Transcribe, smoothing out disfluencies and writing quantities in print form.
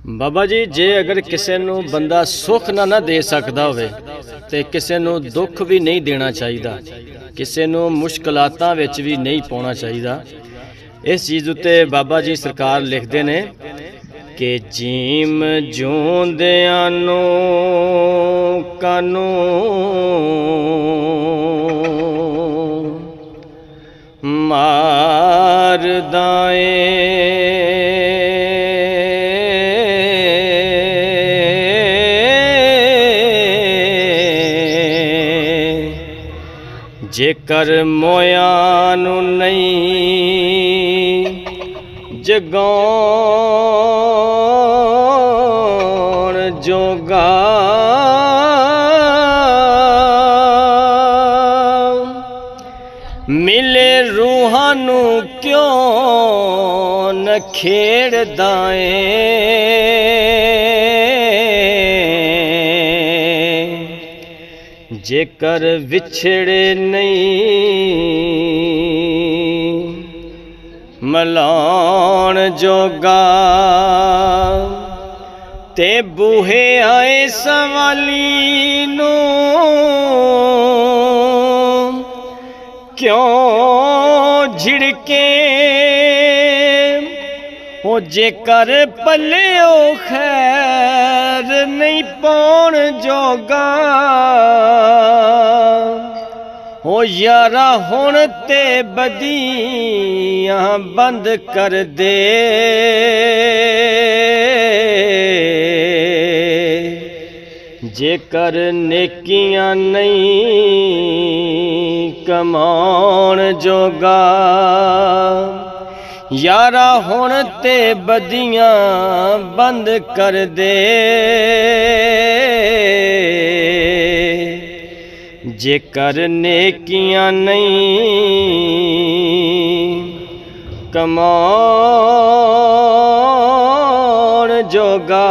बाबा जी जे अगर किसी नू बंदा सुख ना दे सकता होवे ते किसी नू दुख भी नहीं देना चाहिए, किसी नू मुश्किलातां विच भी नहीं पाउणा चाहिए। इस चीज़ उत्ते बाबा जी सरकार लिखते ने कि जीम जूंदियां नू कानू मारदा जेकर मोया नू नहीं जगाउण जोगा मिले रूहां नू क्यों न खेड़दा जेकर विछड़े नहीं मलाउण जोगा ते बूहे आए सवाली नू क्यों झिड़के हो जेकर पले ओ खैर नहीं पाउण जोगा हो यारा हुण ते बदियां बंद कर दे जेकर नेकियां नहीं कमाउण जोगा यारा हुण ते बदियां बंद कर दे जेकर नेकियां नहीं कमाउण जोगा।